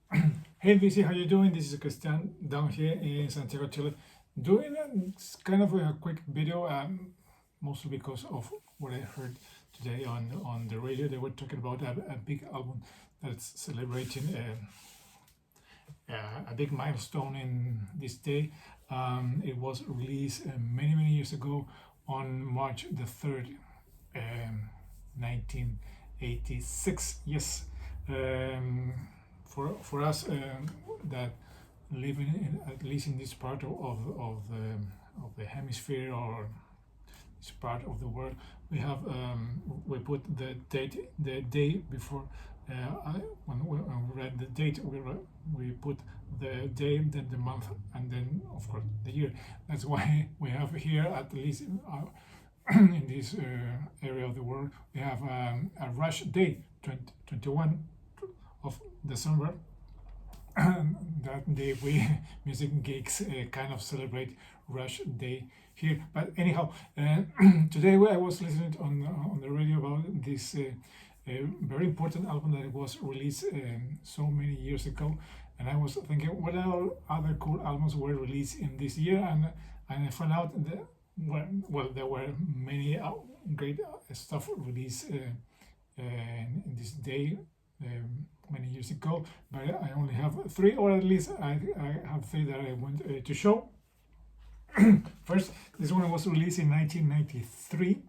Hey VC, how you doing? This is Christian down here in Santiago, Chile, doing kind of a quick video, mostly because of what I heard today on the radio. They were talking about a big album that's celebrating a big milestone in this day. It was released many years ago on March the 3rd, 1986. Yes. Um, for us that live at least in this part of the hemisphere or this part of the world, we have we put the day before. When we read the date, we put the day, then the month, and then of course the year. That's why we have here, at least in this area of the world, we have a rush day, 21 of December. That day we music geeks kind of celebrate Rush Day here. But anyhow, today I was listening on the radio about this very important album that was released so many years ago, and I was thinking what other cool albums were released in this year, and I found out that well there were many great stuff released in this day. Many years ago, but I only have three, or at least I have three that I want to show. First, this one was released in 1993,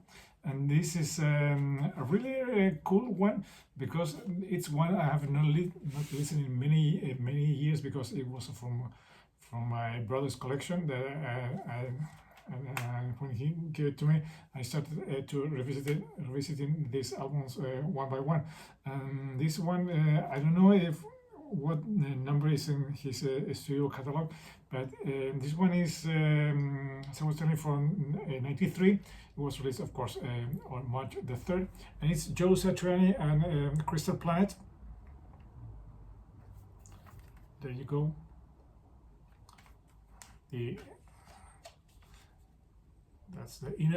and this is a really cool one because it's one I have not listened in many years, because it was from my brother's collection that when he gave it to me, I started to revisiting these albums one by one. And this one, I don't know if what number is in his studio catalog, but this one is certainly from '93. It was released, of course, on March the 3rd, and it's Joe Satriani and Crystal Planet. There you go.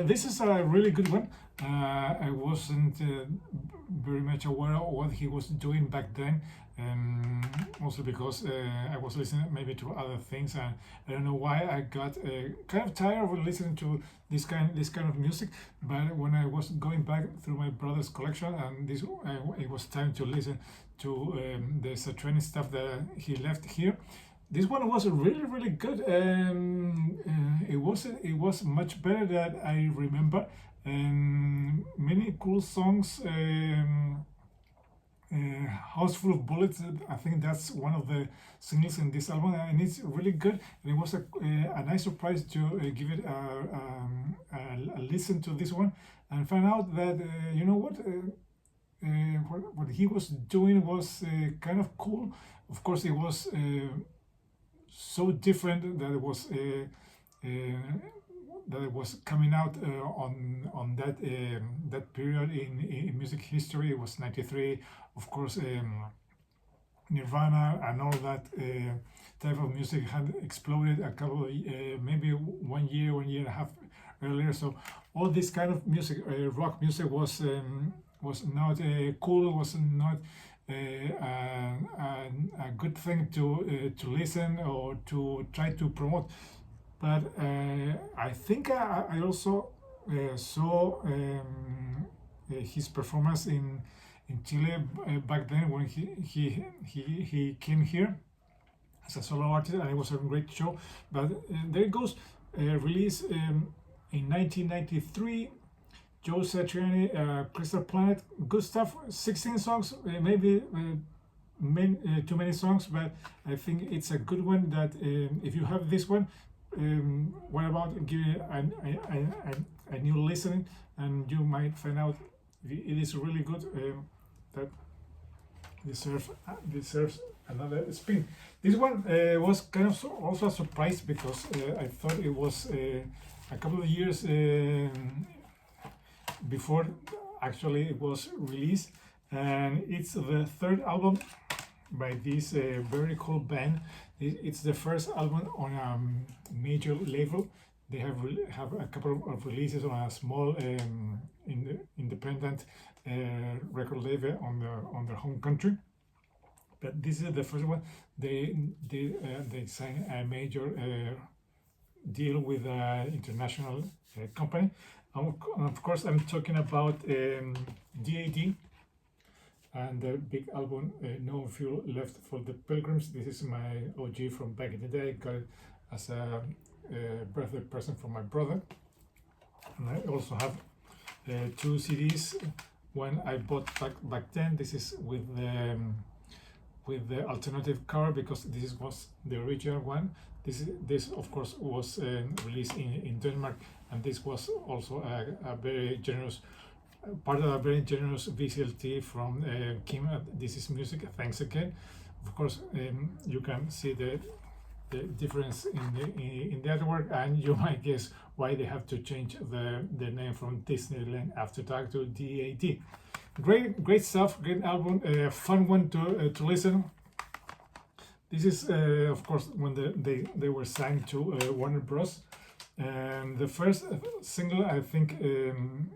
This is a really good one. I wasn't very much aware of what he was doing back then, also because I was listening maybe to other things, and I don't know why I got kind of tired of listening to this kind of music. But when I was going back through my brother's collection, and it was time to listen to the Satriani stuff that he left here. This one was really good. It was much better than I remember. Many cool songs. House Full of Bullets, I think that's one of the singles in this album, and it's really good. And it was a nice surprise to give it a listen to this one, and find out that you know what he was doing was kind of cool. Of course, it was so different that it was coming out on that period in music history. It was '93, of course. Nirvana and all that type of music had exploded a couple of maybe 1 year and a half earlier. So all this kind of music, rock music, was not cool, was not a good thing to listen or to try to promote. But I think I also saw his performance in Chile back then when he came here as a solo artist, and it was a great show. But there it goes, released in 1993. Joe Satriani, Crystal Planet, good stuff. 16 songs, maybe too many songs, but I think it's a good one. That if you have this one, what about giving it a new listening, and you might find out it is really good. That deserves another spin. This one was kind of also a surprise, because I thought it was a couple of years before actually it was released, and it's the third album by this very cool band. It's the first album on a major label. They have a couple of releases on a small independent record label on their home country. but this is the first one. They signed a major deal with an international company. Of course, I'm talking about DAD and the big album No Fuel Left for the Pilgrims. This is my OG from back in the day. I got it as a birthday present from my brother. And I also have two CDs. One I bought back then. This is with the alternative cover, because this was the original one. This of course was released in Denmark, and this was also a very generous part of a very generous VCLT from Kim at This Is Music. Thanks again. Of course, you can see the difference in the artwork, and you might guess why they have to change the name from Disneyland After Dark to DAD. Great stuff, great album, fun one to listen. This is of course when they were signed to Warner Bros. And the first single I think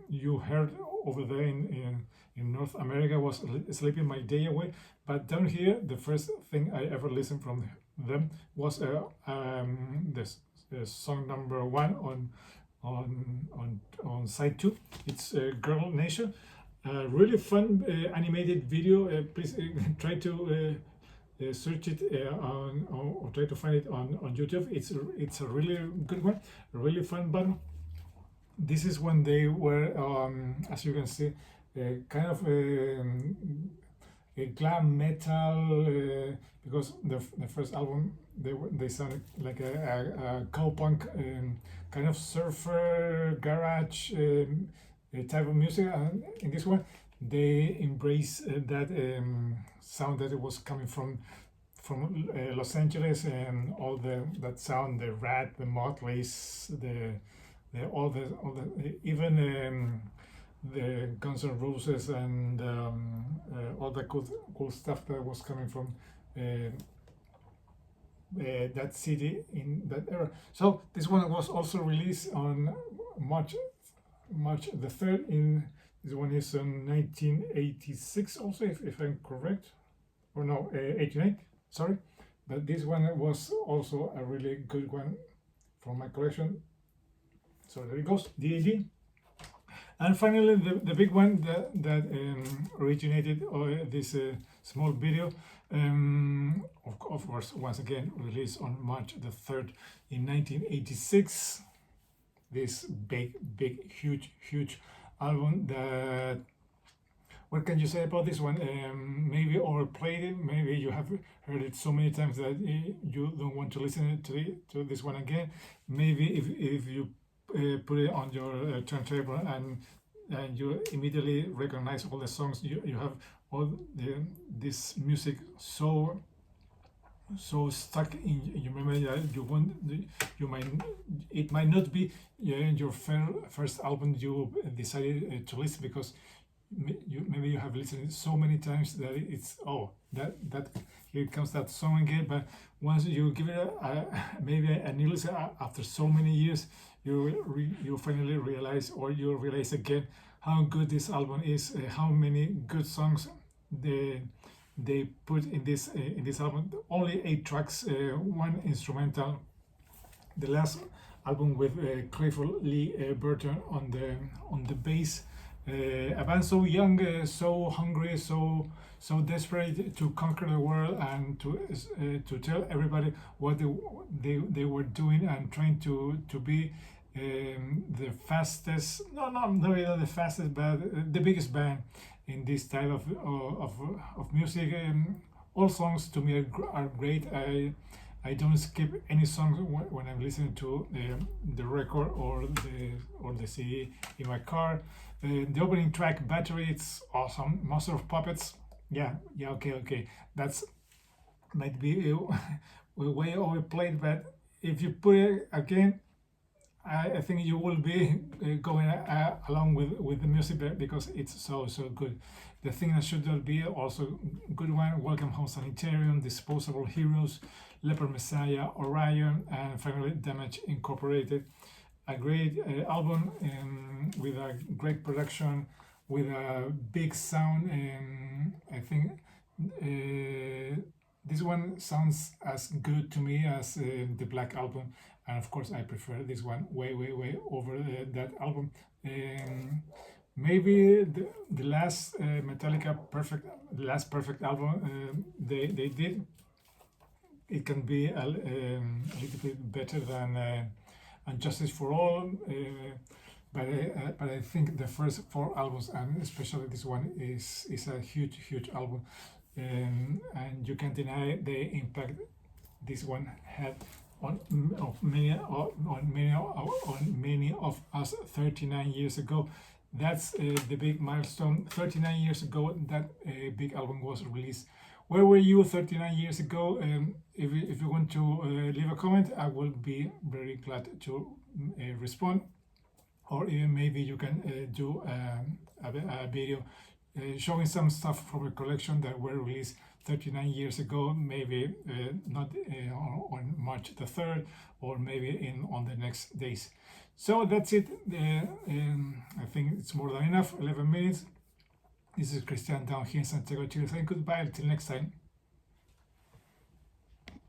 you heard over there in North America was Sleeping My Day Away, but down here the first thing I ever listened from them was this song number 1 on side 2. It's Girl Nation. Really fun animated video. Please try to search it or try to find it on YouTube. It's a really good one, a really fun band. This is when they were, as you can see, kind of a glam metal, because the first album they sounded like a cowpunk kind of surfer garage type of music, and in this one they embrace that sound that it was coming from Los Angeles, and all that sound, the Rat, the Motleys, all the even the Guns N' Roses, and all the cool stuff that was coming from that city in that era. So this one was also released on March the 3rd. This one is in 1986 also, if I'm correct, or no, 89, sorry. But this one was also a really good one from my collection. So there it goes, DAD. And finally, the big one that originated this small video, of course, once again released on March the 3rd in 1986. This big, huge album that, what can you say about this one? Maybe overplayed it, maybe you have heard it so many times that you don't want to listen to this one again. Maybe if you put it on your turntable and you immediately recognize all the songs, you have all this music so stuck in your memory that it might not be your first album you decided to listen, because maybe you have listened so many times that it's that here comes that song again. But once you give it maybe a new listen after so many years, you finally realize, or you realize again, how good this album is, how many good songs they put in this album. Only 8 tracks, 1 instrumental. The last album with Clifford Lee Burton on the bass. A band so young, so hungry, so desperate to conquer the world, and to tell everybody what they were doing, and trying to be the fastest, not really the fastest, but the biggest band in this type of music. All songs to me are great. I don't skip any song when I'm listening to the record or the CD in my car. The opening track, Battery, it's awesome. Master of Puppets, yeah, okay. That's might be way overplayed, but if you put it again, I think you will be going along with the music, because it's so good. The thing that should not be also good one: Welcome Home Sanitarium, Disposable Heroes, Leper Messiah, Orion, and finally Damage Incorporated. A great album with a great production, with a big sound, and I think this one sounds as good to me as the Black Album, and of course I prefer this one way over that album. Um, Maybe the last Metallica the last perfect album they did, it can be a little bit better than Justice for All, but I think the first four albums, and especially this one, is a huge album, and you can't deny the impact this one had on many of us 39 years ago. That's the big milestone. 39 years ago, that big album was released. Where were you 39 years ago? If you want to leave a comment, I will be very glad to respond. Or even maybe you can do a video showing some stuff from a collection that were released 39 years ago, maybe not on March the 3rd, or maybe on the next days. So that's it. I think it's more than enough. 11 minutes. This is Christian down here in Santiago, Chile, saying goodbye until next time.